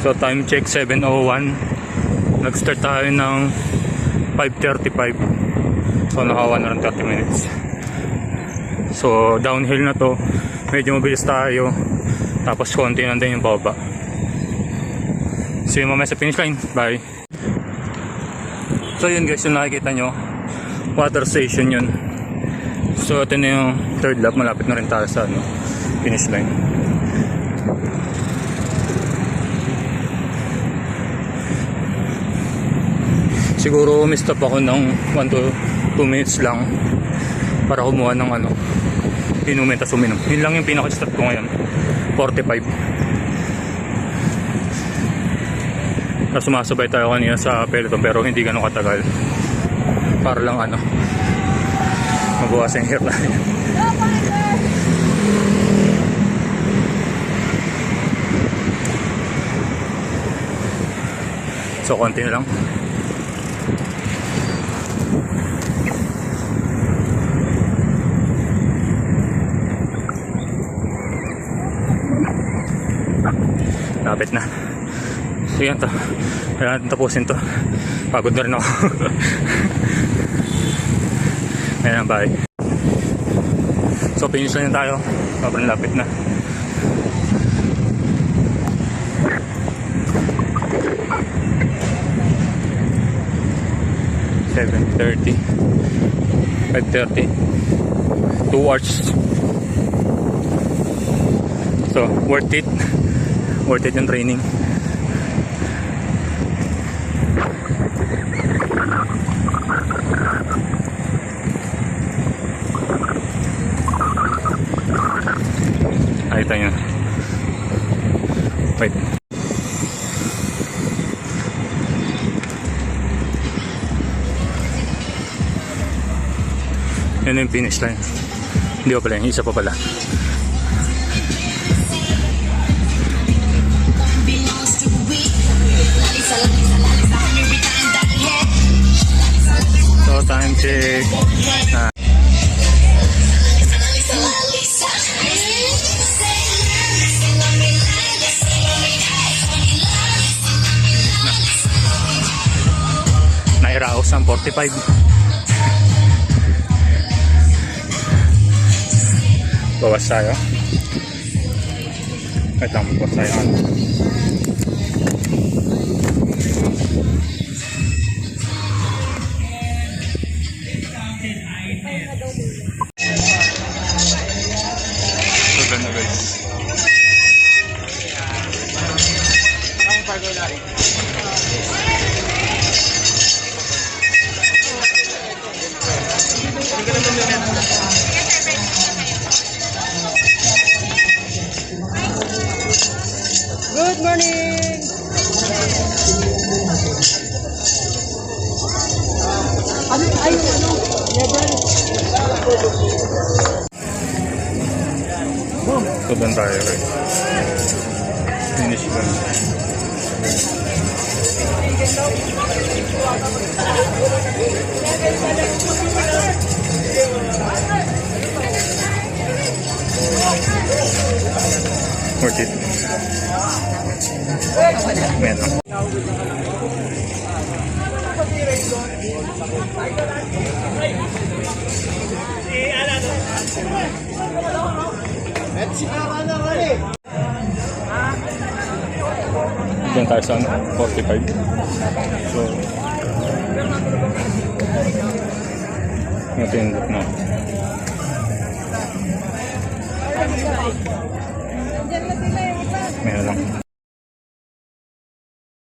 So time check 7:01. Nag-start tayo ng 5:35. So nakawa na rin 30 minutes. So downhill na to. Medyo mabilis tayo. Tapos konti lang din yung baba. See you mamaya sa finish line. Bye. So yun guys, yung nakikita nyo, water station yun. So ito na yung third lap. Malapit na rin tayo sa finish line. Siguro umistop ako ng 1 to 2 minutes lang para kumuha ng inumin tas uminom. Yun lang yung pinaka-stop ko ngayon, 45. Tapos sumasabay tayo kanina sa peloton pero hindi ganun katagal. Para lang mabawasan yung hair natin. So konti na lang. Lapit na. So yan to. Kailangan natin tapusin to. Pagod na rin ako. Ayan, bye. So finish na tayo. Sobrang lapit na. (7:30) 5:30. 2 hours. So worth it. Worth it yung training. Nakita nyo. Wait. Yun yung finish line. Hindi pa pala, yung isa pa pala. So time check. Nairaos ang 45. Bawas tayo. Wait lang, bawas tayo. So ganda guys. Good morning. So doon tayo guys. Finish ba? Worth it. Meron. Diyan tayo sa 45. So matindot na. Meron lang.